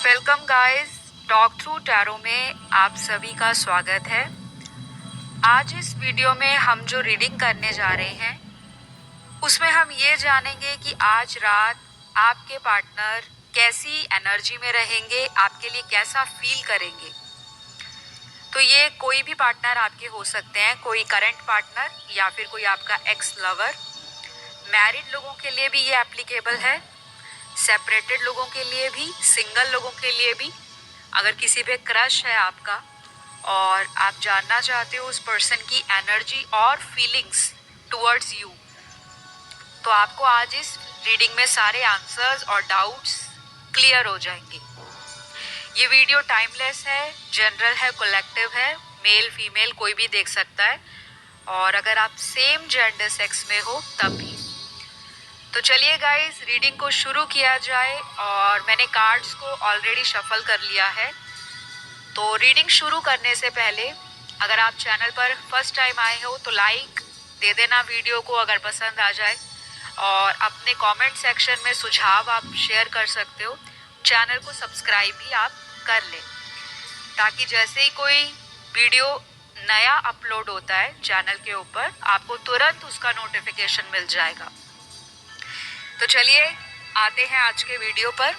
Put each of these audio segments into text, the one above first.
Welcome guys, talk through tarot में आप सभी का स्वागत है। आज इस वीडियो में हम जो रीडिंग करने जा रहे हैं उसमें हम ये जानेंगे कि आज रात आपके पार्टनर कैसी एनर्जी में रहेंगे, आपके लिए कैसा फील करेंगे। तो ये कोई भी पार्टनर आपके हो सकते हैं, कोई करंट पार्टनर या फिर कोई आपका एक्स लवर। मैरिड लोगों के लिए भी ये एप्लीकेबल है, सेपरेटेड लोगों के लिए भी, सिंगल लोगों के लिए भी। अगर किसी पे क्रश है आपका और आप जानना चाहते हो उस पर्सन की एनर्जी और फीलिंग्स टुवर्ड्स यू, तो आपको आज इस रीडिंग में सारे आंसर्स और डाउट्स क्लियर हो जाएंगे। ये वीडियो टाइमलेस है, जनरल है, कलेक्टिव है, मेल फीमेल कोई भी देख सकता है, और अगर आप सेम जेंडर सेक्स में हो तब भी। तो चलिए गाइस, रीडिंग को शुरू किया जाए। और मैंने कार्ड्स को ऑलरेडी शफल कर लिया है। तो रीडिंग शुरू करने से पहले अगर आप चैनल पर फर्स्ट टाइम आए हो तो लाइक दे देना वीडियो को अगर पसंद आ जाए, और अपने कमेंट सेक्शन में सुझाव आप शेयर कर सकते हो। चैनल को सब्सक्राइब भी आप कर लें ताकि जैसे ही कोई वीडियो नया अपलोड होता है चैनल के ऊपर आपको तुरंत उसका नोटिफिकेशन मिल जाएगा। तो चलिए आते हैं आज के वीडियो पर।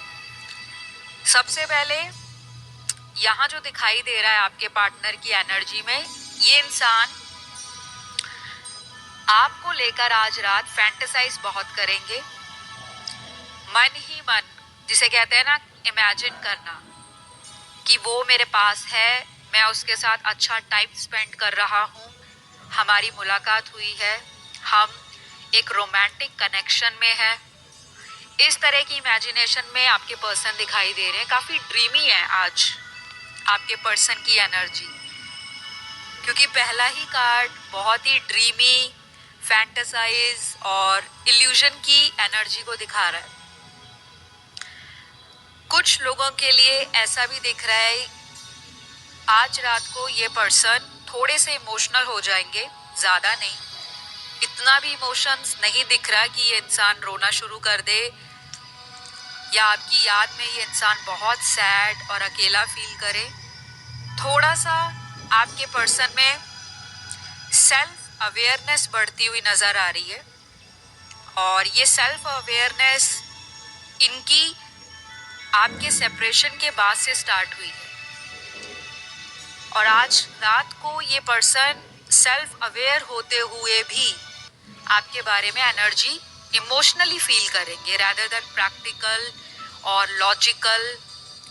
सबसे पहले यहाँ जो दिखाई दे रहा है आपके पार्टनर की एनर्जी में, ये इंसान आपको लेकर आज रात फैंटेसाइज बहुत करेंगे। मन ही मन, जिसे कहते हैं ना इमेजिन करना, कि वो मेरे पास है, मैं उसके साथ अच्छा टाइम स्पेंड कर रहा हूँ, हमारी मुलाकात हुई है, हम एक रोमांटिक कनेक्शन में हैं। इस तरह की इमेजिनेशन में आपके पर्सन दिखाई दे रहे हैं। काफ़ी ड्रीमी है आज आपके पर्सन की एनर्जी, क्योंकि पहला ही कार्ड बहुत ही ड्रीमी, फैंटेसाइज और इल्यूजन की एनर्जी को दिखा रहा है। कुछ लोगों के लिए ऐसा भी दिख रहा है आज रात को ये पर्सन थोड़े से इमोशनल हो जाएंगे, ज़्यादा नहीं। इतना भी इमोशंस नहीं दिख रहा कि ये इंसान रोना शुरू कर दे या आपकी याद में ये इंसान बहुत सैड और अकेला फील करे। थोड़ा सा आपके पर्सन में सेल्फ अवेयरनेस बढ़ती हुई नज़र आ रही है, और ये सेल्फ अवेयरनेस इनकी आपके सेपरेशन के बाद से स्टार्ट हुई है। और आज रात को ये पर्सन सेल्फ अवेयर होते हुए भी आपके बारे में एनर्जी इमोशनली फील करेंगे, रैदर देन प्रैक्टिकल और लॉजिकल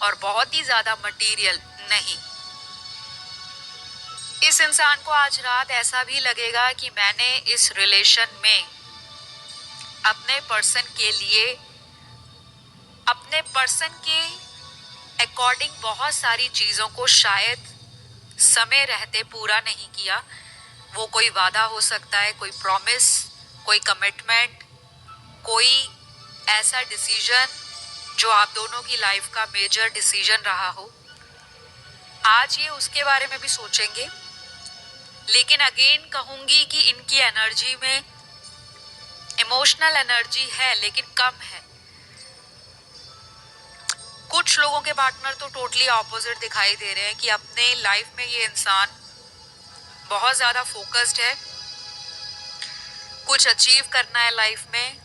और बहुत ही ज़्यादा मटेरियल नहीं। इस इंसान को आज रात ऐसा भी लगेगा कि मैंने इस रिलेशन में अपने पर्सन के लिए, अपने पर्सन के अकॉर्डिंग बहुत सारी चीज़ों को शायद समय रहते पूरा नहीं किया। वो कोई वादा हो सकता है, कोई प्रॉमिस, कोई कमिटमेंट, कोई ऐसा डिसीजन जो आप दोनों की लाइफ का मेजर डिसीजन रहा हो। आज ये उसके बारे में भी सोचेंगे, लेकिन अगेन कहूँगी कि इनकी एनर्जी में इमोशनल एनर्जी है लेकिन कम है। कुछ लोगों के पार्टनर तो टोटली ऑपोजिट दिखाई दे रहे हैं कि अपने लाइफ में ये इंसान बहुत ज़्यादा फोकस्ड है, कुछ अचीव करना है लाइफ में।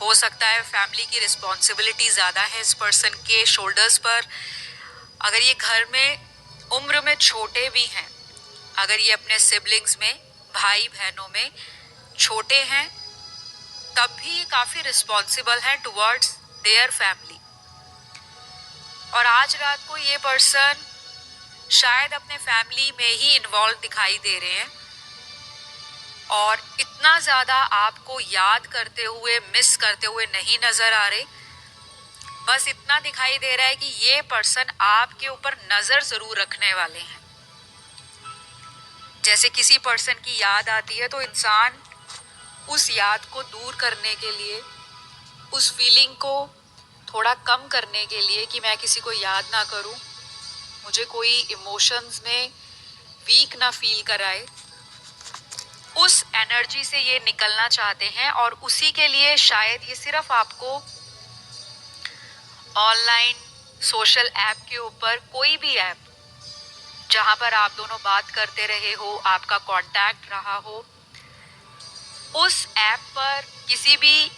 हो सकता है फैमिली की रिस्पॉन्सिबिलिटी ज़्यादा है इस पर्सन के शोल्डर्स पर। अगर ये घर में उम्र में छोटे भी हैं, अगर ये अपने सिबलिंग्स में, भाई बहनों में छोटे हैं, तब भी ये काफ़ी रिस्पॉन्सिबल हैं टुवर्ड्स देयर फैमिली। और आज रात को ये पर्सन शायद अपने फैमिली में ही इन्वॉल्व दिखाई दे रहे हैं, और इतना ज़्यादा आपको याद करते हुए, मिस करते हुए नहीं नज़र आ रहे। बस इतना दिखाई दे रहा है कि ये पर्सन आपके ऊपर नज़र ज़रूर रखने वाले हैं। जैसे किसी पर्सन की याद आती है तो इंसान उस याद को दूर करने के लिए, उस फीलिंग को थोड़ा कम करने के लिए कि मैं किसी को याद ना करूं, मुझे कोई इमोशंस में वीक ना फील कराए, उस एनर्जी से ये निकलना चाहते हैं। और उसी के लिए शायद ये सिर्फ आपको ऑनलाइन सोशल ऐप के ऊपर, कोई भी ऐप जहां पर आप दोनों बात करते रहे हो, आपका कांटेक्ट रहा हो, उस ऐप पर किसी भी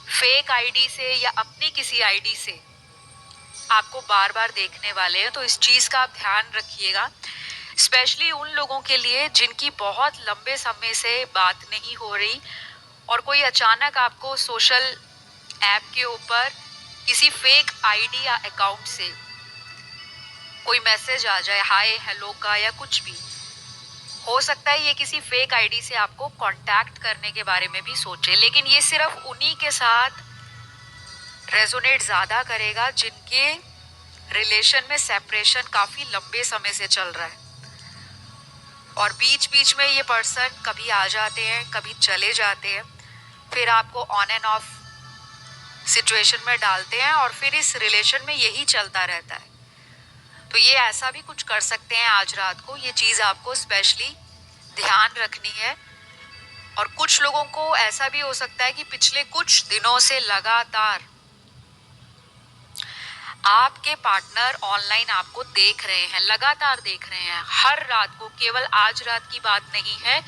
फेक आईडी से या अपनी किसी आईडी से आपको बार बार देखने वाले हैं। तो इस चीज का आप ध्यान रखिएगा, स्पेशली उन लोगों के लिए जिनकी बहुत लंबे समय से बात नहीं हो रही और कोई अचानक आपको सोशल ऐप के ऊपर किसी फेक आईडी या अकाउंट से कोई मैसेज आ जाए, हाय हेलो का या कुछ भी। हो सकता है ये किसी फेक आईडी से आपको कांटेक्ट करने के बारे में भी सोचे, लेकिन ये सिर्फ उन्हीं के साथ रेजोनेट ज्यादा करेगा जिनके रिलेशन में सेपरेशन काफी लंबे समय से चल रहा है और बीच बीच में ये पर्सन कभी आ जाते हैं, कभी चले जाते हैं, फिर आपको ऑन एंड ऑफ सिचुएशन में डालते हैं और फिर इस रिलेशन में यही चलता रहता है। तो ये ऐसा भी कुछ कर सकते हैं आज रात को, ये चीज आपको स्पेशली ध्यान रखनी है। और कुछ लोगों को ऐसा भी हो सकता है कि पिछले कुछ दिनों से लगातार आपके पार्टनर ऑनलाइन आपको देख रहे हैं, लगातार देख रहे हैं हर रात को, केवल आज रात की बात नहीं है,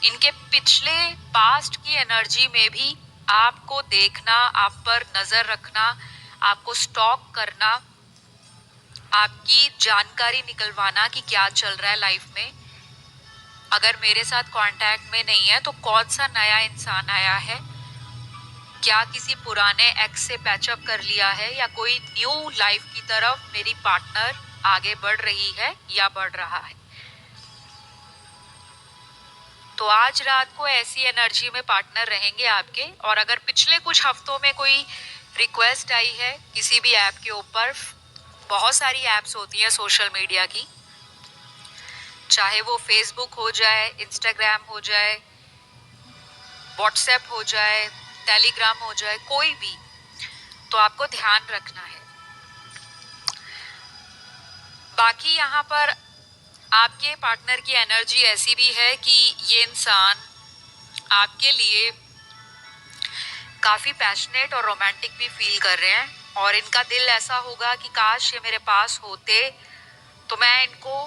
इनके पिछले पास्ट की एनर्जी में भी आपको देखना, आप पर नजर रखना, आपको स्टॉक करना, आपकी जानकारी निकलवाना कि क्या चल रहा है लाइफ में। अगर मेरे साथ कांटेक्ट में नहीं है तो कौन सा नया इंसान आया है, क्या किसी पुराने एक्स से पैचअप कर लिया है या कोई न्यू लाइफ की तरफ मेरी पार्टनर आगे बढ़ रही है या बढ़ रहा है। तो आज रात को ऐसी एनर्जी में पार्टनर रहेंगे आपके। और अगर पिछले कुछ हफ्तों में कोई रिक्वेस्ट आई है किसी भी ऐप के ऊपर, बहुत सारी ऐप्स होती हैं सोशल मीडिया की, चाहे वो फेसबुक हो जाए, इंस्टाग्राम हो जाए, व्हाट्सएप हो जाए, टेलीग्राम हो जाए, कोई भी, तो आपको ध्यान रखना है। बाकी यहाँ पर आपके पार्टनर की एनर्जी ऐसी भी है कि ये इंसान आपके लिए काफी पैशनेट और रोमांटिक भी फील कर रहे हैं और इनका दिल ऐसा होगा कि काश ये मेरे पास होते तो मैं इनको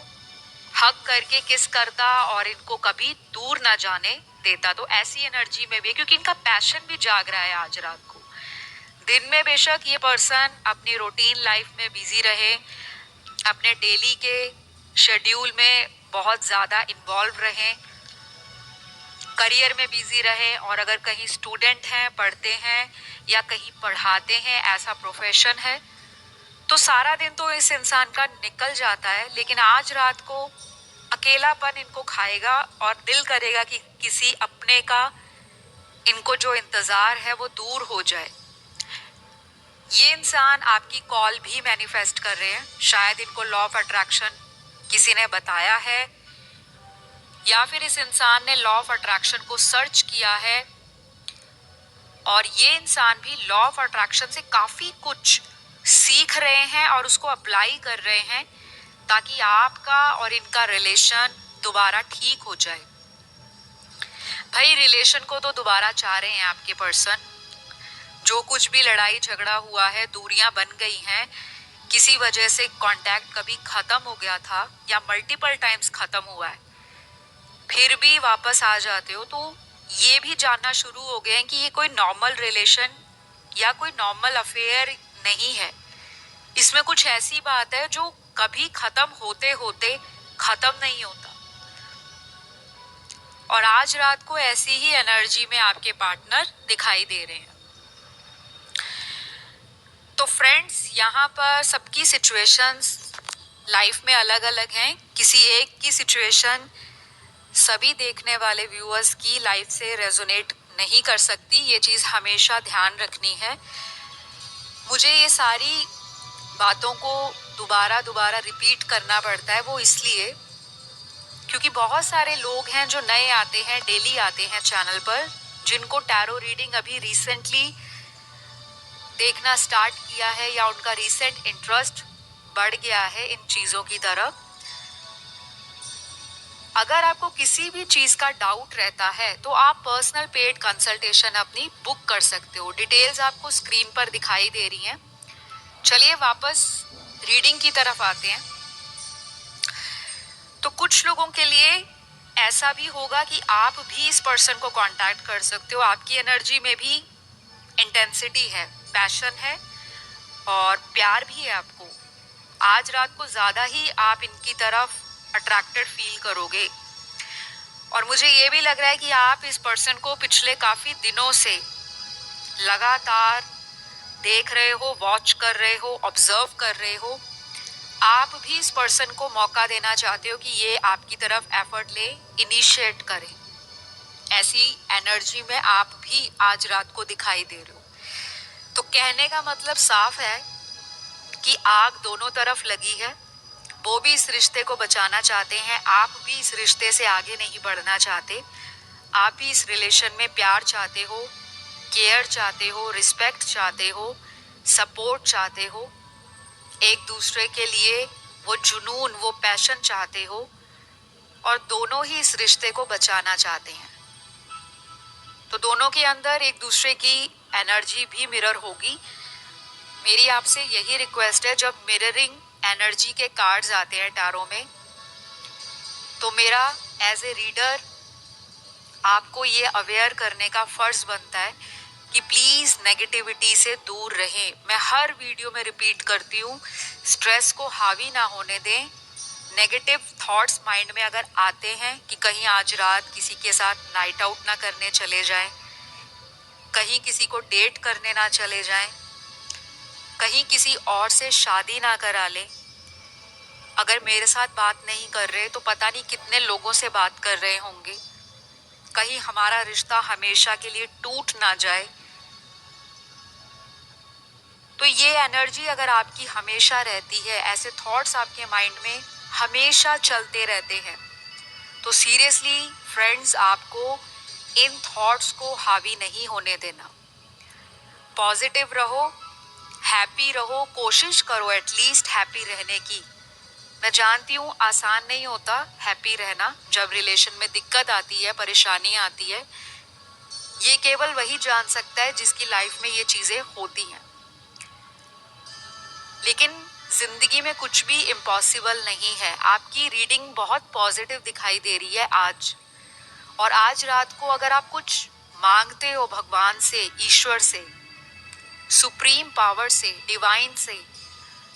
हक करके किस करता और इनको कभी दूर ना जाने देता। तो ऐसी एनर्जी में भी, क्योंकि इनका पैशन भी जाग रहा है आज रात को। दिन में बेशक ये पर्सन अपनी रूटीन लाइफ में बिजी रहे, अपने डेली के शेड्यूल में बहुत ज़्यादा इन्वॉल्व रहें, करियर में बिजी रहे, और अगर कहीं स्टूडेंट हैं, पढ़ते हैं या कहीं पढ़ाते हैं, ऐसा प्रोफेशन है, तो सारा दिन तो इस इंसान का निकल जाता है, लेकिन आज रात को अकेलापन इनको खाएगा और दिल करेगा कि किसी अपने का इनको जो इंतजार है वो दूर हो जाए। ये इंसान आपकी कॉल भी मैनिफेस्ट कर रहे हैं, शायद इनको लॉ ऑफ अट्रैक्शन किसी ने बताया है या फिर इस इंसान ने लॉ ऑफ अट्रैक्शन को सर्च किया है और ये इंसान भी लॉ ऑफ अट्रैक्शन से काफी कुछ सीख रहे हैं और उसको अप्लाई कर रहे हैं ताकि आपका और इनका रिलेशन दोबारा ठीक हो जाए। भाई रिलेशन को तो दोबारा चाह रहे हैं आपके पर्सन। जो कुछ भी लड़ाई झगड़ा हुआ है, दूरियां बन गई हैं, किसी वजह से कांटेक्ट कभी खत्म हो गया था या मल्टीपल टाइम्स खत्म हुआ है, फिर भी वापस आ जाते हो, तो ये भी जानना शुरू हो गए हैं कि ये कोई नॉर्मल रिलेशन या कोई नॉर्मल अफेयर नहीं है। इसमें कुछ ऐसी बात है जो कभी खत्म होते होते खत्म नहीं होता। और आज रात को ऐसी ही एनर्जी में आपके पार्टनर दिखाई दे रहे हैं। तो फ्रेंड्स, यहाँ पर सबकी सिचुएशंस लाइफ में अलग अलग हैं। किसी एक की सिचुएशन सभी देखने वाले व्यूअर्स की लाइफ से रेजोनेट नहीं कर सकती, ये चीज़ हमेशा ध्यान रखनी है। मुझे ये सारी बातों को दोबारा दोबारा रिपीट करना पड़ता है, वो इसलिए क्योंकि बहुत सारे लोग हैं जो नए आते हैं, डेली आते हैं चैनल पर, जिनको टैरो रीडिंग अभी रिसेंटली देखना स्टार्ट किया है या उनका रिसेंट इंटरेस्ट बढ़ गया है इन चीज़ों की तरफ। अगर आपको किसी भी चीज़ का डाउट रहता है तो आप पर्सनल पेड कंसल्टेशन अपनी बुक कर सकते हो। डिटेल्स आपको स्क्रीन पर दिखाई दे रही हैं। चलिए वापस रीडिंग की तरफ आते हैं। तो कुछ लोगों के लिए ऐसा भी होगा कि आप भी इस पर्सन को कांटेक्ट कर सकते हो। आपकी एनर्जी में भी इंटेंसिटी है, पैशन है और प्यार भी है आपको। आज रात को ज़्यादा ही आप इनकी तरफ अट्रैक्टेड फील करोगे। और मुझे ये भी लग रहा है कि आप इस पर्सन को पिछले काफ़ी दिनों से लगातार देख रहे हो, वॉच कर रहे हो, ऑब्जर्व कर रहे हो। आप भी इस पर्सन को मौका देना चाहते हो कि ये आपकी तरफ एफर्ट ले, इनिशिएट करे। ऐसी एनर्जी में आप भी आज रात को दिखाई दे रहे हो। तो कहने का मतलब साफ है कि आग दोनों तरफ लगी है। वो भी इस रिश्ते को बचाना चाहते हैं, आप भी इस रिश्ते से आगे नहीं बढ़ना चाहते। आप भी इस रिलेशन में प्यार चाहते हो, केयर चाहते हो, रिस्पेक्ट चाहते हो, सपोर्ट चाहते हो, एक दूसरे के लिए वो जुनून, वो पैशन चाहते हो और दोनों ही इस रिश्ते को बचाना चाहते हैं। तो दोनों के अंदर एक दूसरे की एनर्जी भी मिरर होगी। मेरी आपसे यही रिक्वेस्ट है, जब मिररिंग एनर्जी के कार्ड्स आते हैं टैरो में, तो मेरा एज ए रीडर आपको ये अवेयर करने का फर्ज बनता है कि प्लीज़ नेगेटिविटी से दूर रहें। मैं हर वीडियो में रिपीट करती हूँ, स्ट्रेस को हावी ना होने दें। नेगेटिव थॉट्स माइंड में अगर आते हैं कि कहीं आज रात किसी के साथ नाइट आउट ना करने चले जाएं, कहीं किसी को डेट करने ना चले जाएं, कहीं किसी और से शादी ना करा लें। अगर मेरे साथ बात नहीं कर रहे तो पता नहीं कितने लोगों से बात कर रहे होंगे। कहीं हमारा रिश्ता हमेशा के लिए टूट ना जाए। तो ये एनर्जी अगर आपकी हमेशा रहती है, ऐसे थॉट्स आपके माइंड में हमेशा चलते रहते हैं, तो सीरियसली फ्रेंड्स, आपको इन थॉट्स को हावी नहीं होने देना। पॉजिटिव रहो, हैप्पी रहो, कोशिश करो एटलीस्ट हैप्पी रहने की। मैं जानती हूँ आसान नहीं होता हैप्पी रहना, जब रिलेशन में दिक्कत आती है, परेशानी आती है। ये केवल वही जान सकता है जिसकी लाइफ में ये चीज़ें होती हैं। लेकिन जिंदगी में कुछ भी इम्पॉसिबल नहीं है। आपकी रीडिंग बहुत पॉजिटिव दिखाई दे रही है आज। और आज रात को अगर आप कुछ मांगते हो भगवान से, ईश्वर से, सुप्रीम पावर से, डिवाइन से,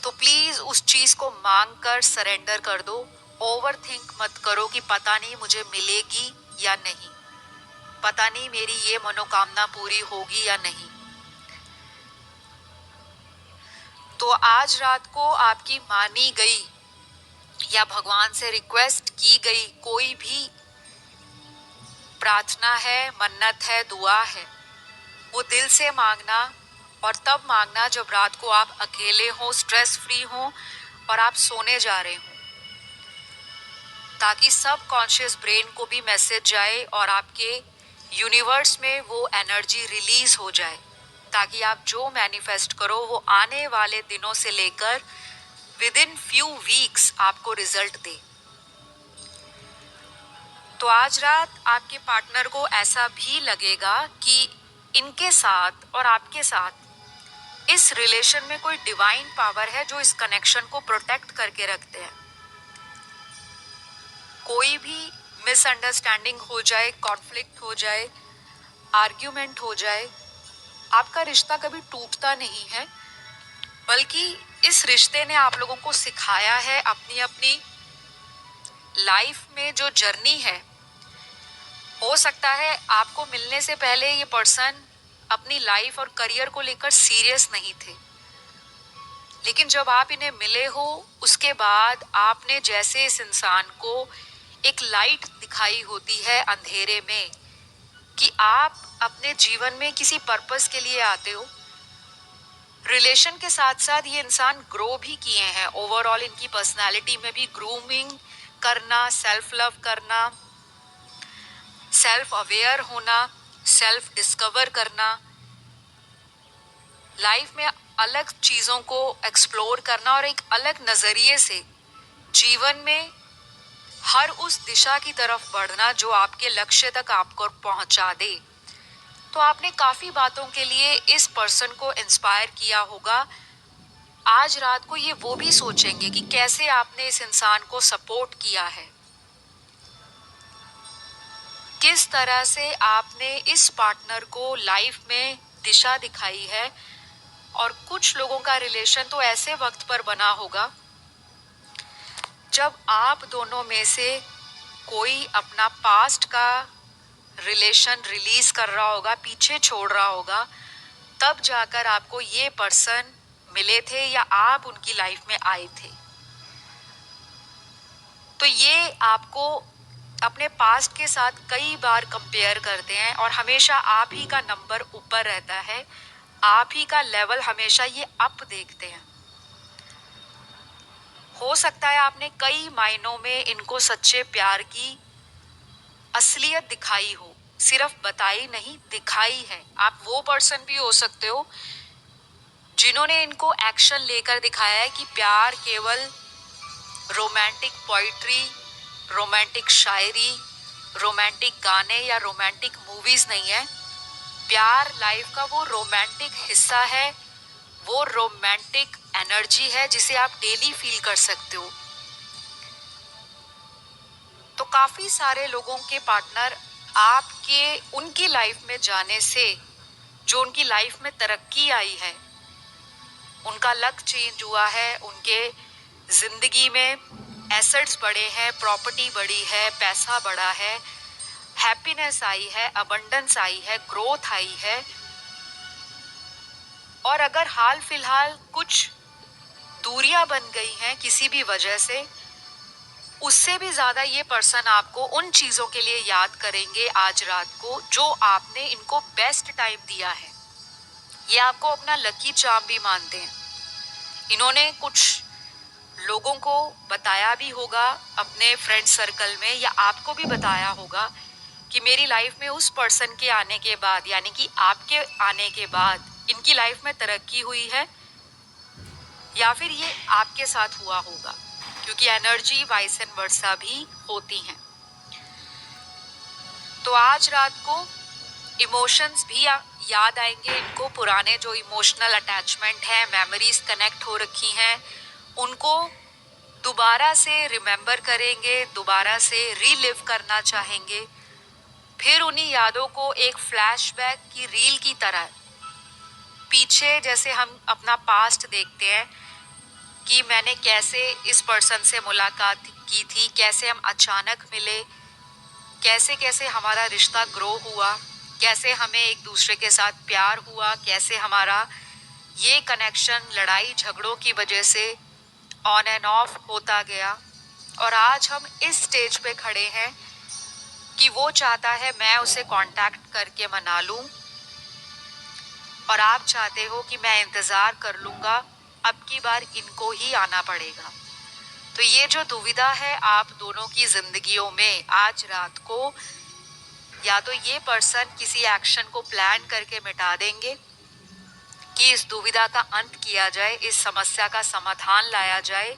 तो प्लीज उस चीज को मांग कर सरेंडर कर दो। ओवर थिंक मत करो कि पता नहीं मुझे मिलेगी या नहीं, पता नहीं मेरी ये मनोकामना पूरी होगी या नहीं। तो आज रात को आपकी मानी गई या भगवान से रिक्वेस्ट की गई कोई भी प्रार्थना है, मन्नत है, दुआ है, वो दिल से मांगना। और तब मांगना जब रात को आप अकेले हो, स्ट्रेस फ्री हो और आप सोने जा रहे हो, ताकि सब कॉन्शियस ब्रेन को भी मैसेज जाए और आपके यूनिवर्स में वो एनर्जी रिलीज हो जाए, ताकि आप जो मैनिफेस्ट करो वो आने वाले दिनों से लेकर विद इन फ्यू वीक्स आपको रिजल्ट दे। तो आज रात आपके पार्टनर को ऐसा भी लगेगा कि इनके साथ और आपके साथ इस रिलेशन में कोई डिवाइन पावर है जो इस कनेक्शन को प्रोटेक्ट करके रखते हैं। कोई भी मिसअंडरस्टैंडिंग हो जाए, कॉन्फ्लिक्ट हो जाए, आर्ग्यूमेंट हो जाए, आपका रिश्ता कभी टूटता नहीं है, बल्कि इस रिश्ते ने आप लोगों को सिखाया है अपनी अपनी लाइफ में जो जर्नी है। हो सकता है आपको मिलने से पहले ये पर्सन अपनी लाइफ और करियर को लेकर सीरियस नहीं थे, लेकिन जब आप इन्हें मिले हो उसके बाद आपने जैसे इस इंसान को एक लाइट दिखाई होती है अंधेरे में, कि आप अपने जीवन में किसी पर्पस के लिए आते हो। रिलेशन के साथ साथ ये इंसान ग्रो भी किए हैं, ओवरऑल इनकी पर्सनालिटी में भी ग्रूमिंग करना, सेल्फ लव करना, सेल्फ अवेयर होना, सेल्फ डिस्कवर करना, लाइफ में अलग चीज़ों को एक्सप्लोर करना और एक अलग नज़रिए से जीवन में हर उस दिशा की तरफ बढ़ना जो आपके लक्ष्य तक आपको पहुंचा दे। तो आपने काफ़ी बातों के लिए इस पर्सन को इंस्पायर किया होगा। आज रात को ये वो भी सोचेंगे कि कैसे आपने इस इंसान को सपोर्ट किया है, किस तरह से आपने इस पार्टनर को लाइफ में दिशा दिखाई है। और कुछ लोगों का रिलेशन तो ऐसे वक्त पर बना होगा जब आप दोनों में से कोई अपना पास्ट का रिलेशन रिलीज कर रहा होगा, पीछे छोड़ रहा होगा, तब जाकर आपको ये पर्सन मिले थे या आप उनकी लाइफ में आए थे। तो ये आपको अपने पास्ट के साथ कई बार कंपेयर करते हैं और हमेशा आप ही का नंबर ऊपर रहता है, आप ही का लेवल हमेशा ये अप देखते हैं। हो सकता है आपने कई मायनों में इनको सच्चे प्यार की असलियत दिखाई हो, सिर्फ बताई नहीं, दिखाई है। आप वो पर्सन भी हो सकते हो जिन्होंने इनको एक्शन लेकर दिखाया है कि प्यार केवल रोमांटिक पोइट्री, रोमांटिक शायरी, रोमांटिक गाने या रोमांटिक मूवीज नहीं है। प्यार लाइफ का वो रोमांटिक हिस्सा है, वो रोमांटिक एनर्जी है जिसे आप डेली फील कर सकते हो। तो काफी सारे लोगों के पार्टनर आपके उनकी लाइफ में जाने से जो उनकी लाइफ में तरक्की आई है, उनका लक चेंज हुआ है, उनके जिंदगी में एसेट्स बढ़े हैं, प्रॉपर्टी बढ़ी है, पैसा बढ़ा है, हैप्पीनेस आई है, अबंडेंस आई है, ग्रोथ आई है। और अगर हाल फिलहाल कुछ दूरियां बन गई हैं किसी भी वजह से, उससे भी ज्यादा ये पर्सन आपको उन चीजों के लिए याद करेंगे आज रात को जो आपने इनको बेस्ट टाइम दिया है। ये आपको अपना लकी चार्म भी मानते हैं। इन्होंने कुछ लोगों को बताया भी होगा अपने फ्रेंड सर्कल में, या आपको भी बताया होगा कि मेरी लाइफ में उस पर्सन के आने के बाद, यानी कि आपके आने के बाद इनकी लाइफ में तरक्की हुई है, या फिर ये आपके साथ हुआ होगा, क्योंकि एनर्जी वाइस एंड वर्सा भी होती हैं। तो आज रात को इमोशंस भी याद आएंगे इनको, पुराने जो इमोशनल अटैचमेंट है, मेमोरीज कनेक्ट हो रखी हैं, उनको दोबारा से रिमेंबर करेंगे, दोबारा से रीलिव करना चाहेंगे। फिर उन्हीं यादों को एक फ्लैशबैक की रील की तरह पीछे, जैसे हम अपना पास्ट देखते हैं कि मैंने कैसे इस पर्सन से मुलाकात की थी, कैसे हम अचानक मिले, कैसे कैसे हमारा रिश्ता ग्रो हुआ, कैसे हमें एक दूसरे के साथ प्यार हुआ, कैसे हमारा ये कनेक्शन लड़ाई झगड़ों की वजह से ऑन एंड ऑफ होता गया। और आज हम इस स्टेज पे खड़े हैं कि वो चाहता है मैं उसे कांटेक्ट करके मना लूं, और आप चाहते हो कि मैं इंतज़ार कर लूँगा, अब की बार इनको ही आना पड़ेगा। तो ये जो दुविधा है आप दोनों की ज़िंदगियों में, आज रात को या तो ये पर्सन किसी एक्शन को प्लान करके मिटा देंगे कि इस दुविधा का अंत किया जाए, इस समस्या का समाधान लाया जाए,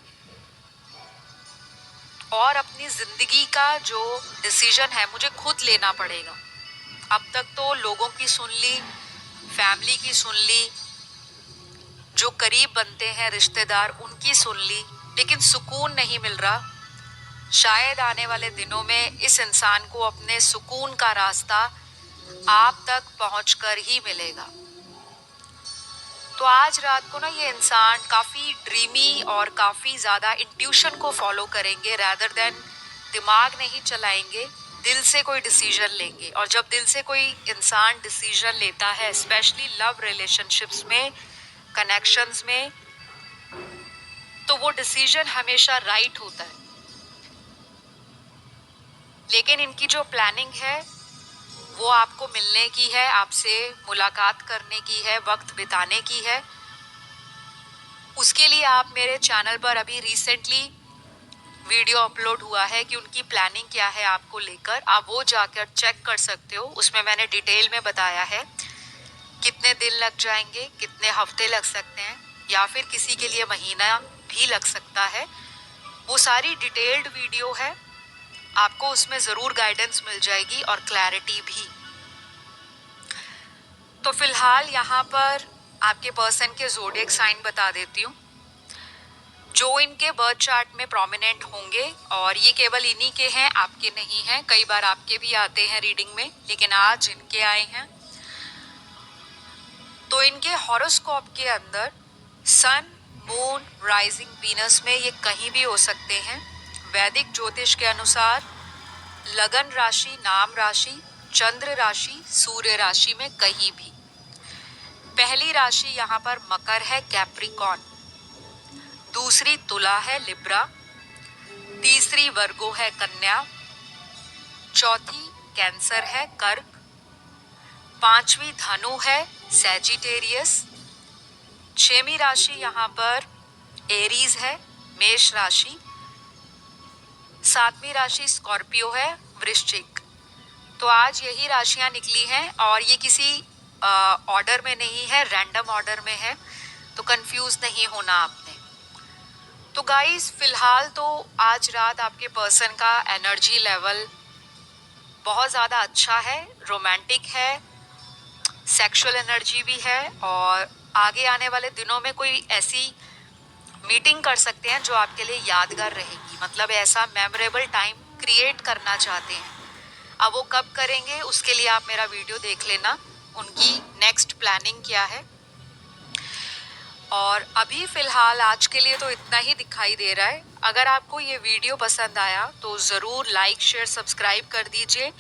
और अपनी ज़िंदगी का जो डिसीजन है मुझे खुद लेना पड़ेगा। अब तक तो लोगों की सुन ली, फैमिली की सुन ली, जो करीब बनते हैं रिश्तेदार उनकी सुन ली, लेकिन सुकून नहीं मिल रहा। शायद आने वाले दिनों में इस इंसान को अपने सुकून का रास्ता आप तक पहुंचकर ही मिलेगा। तो आज रात को ना ये इंसान काफ़ी ड्रीमी और काफ़ी ज़्यादा इंट्यूशन को फॉलो करेंगे, रैदर देन दिमाग नहीं चलाएंगे, दिल से कोई डिसीजन लेंगे। और जब दिल से कोई इंसान डिसीजन लेता है, स्पेशली लव रिलेशनशिप्स में, कनेक्शंस में, तो वो डिसीजन हमेशा राइट होता है। लेकिन इनकी जो प्लानिंग है वो आपको मिलने की है, आपसे मुलाकात करने की है, वक्त बिताने की है। उसके लिए आप मेरे चैनल पर अभी रिसेंटली वीडियो अपलोड हुआ है कि उनकी प्लानिंग क्या है आपको लेकर, आप वो जाकर चेक कर सकते हो। उसमें मैंने डिटेल में बताया है कितने दिन लग जाएंगे, कितने हफ्ते लग सकते हैं, या फिर किसी के लिए महीना भी लग सकता है। वो सारी डिटेल्ड वीडियो है, आपको उसमें ज़रूर गाइडेंस मिल जाएगी और क्लैरिटी भी। तो फिलहाल यहाँ पर आपके पर्सन के ज़ोडिएक साइन बता देती हूँ। वो इनके बर्थ चार्ट में प्रोमिनेंट होंगे और ये केवल इन्हीं के हैं, आपके नहीं हैं। कई बार आपके भी आते हैं रीडिंग में, लेकिन आज इनके आए हैं। तो इनके हॉरोस्कोप के अंदर सन, मून, राइजिंग, वीनस में ये कहीं भी हो सकते हैं। वैदिक ज्योतिष के अनुसार लगन राशि, नाम राशि, चंद्र राशि, सूर्य राशि में कहीं भी। पहली राशि यहाँ पर मकर है, कैप्रिकॉन। दूसरी तुला है, लिब्रा। तीसरी वर्गो है, कन्या। चौथी कैंसर है, कर्क। पांचवी धनु है, सैजिटेरियस। छठवीं राशि यहाँ पर एरीज है, मेष राशि। सातवीं राशि स्कॉर्पियो है, वृश्चिक। तो आज यही राशियां निकली हैं और ये किसी ऑर्डर में नहीं है, रैंडम ऑर्डर में है, तो कंफ्यूज नहीं होना आपने। तो गाइस फिलहाल तो आज रात आपके पर्सन का एनर्जी लेवल बहुत ज़्यादा अच्छा है, रोमांटिक है, सेक्सुअल एनर्जी भी है और आगे आने वाले दिनों में कोई ऐसी मीटिंग कर सकते हैं जो आपके लिए यादगार रहेगी। मतलब ऐसा मेमोरेबल टाइम क्रिएट करना चाहते हैं। अब वो कब करेंगे उसके लिए आप मेरा वीडियो देख लेना, उनकी नेक्स्ट प्लानिंग क्या है। और अभी फ़िलहाल आज के लिए तो इतना ही दिखाई दे रहा है। अगर आपको ये वीडियो पसंद आया तो ज़रूर लाइक, शेयर, सब्सक्राइब कर दीजिए।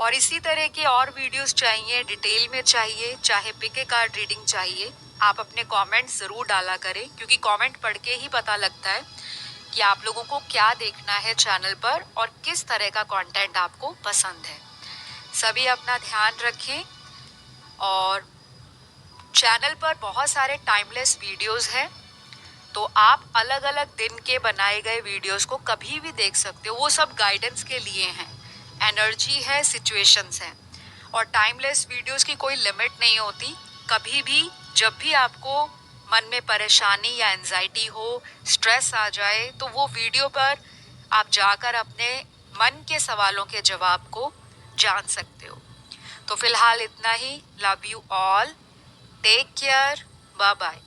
और इसी तरह के और वीडियोस चाहिए, डिटेल में चाहिए, चाहे पिक ए कार्ड रीडिंग चाहिए, आप अपने कमेंट ज़रूर डाला करें, क्योंकि कमेंट पढ़ के ही पता लगता है कि आप लोगों को क्या देखना है चैनल पर और किस तरह का कंटेंट आपको पसंद है। सभी अपना ध्यान रखें और चैनल पर बहुत सारे टाइमलेस वीडियोस हैं, तो आप अलग अलग दिन के बनाए गए वीडियोस को कभी भी देख सकते हो। वो सब गाइडेंस के लिए हैं, एनर्जी है, सिचुएशंस हैं। और टाइमलेस वीडियोस की कोई लिमिट नहीं होती। कभी भी जब भी आपको मन में परेशानी या एंजाइटी हो, स्ट्रेस आ जाए, तो वो वीडियो पर आप जाकर अपने मन के सवालों के जवाब को जान सकते हो। तो फिलहाल इतना ही। Love you all, take care, bye bye.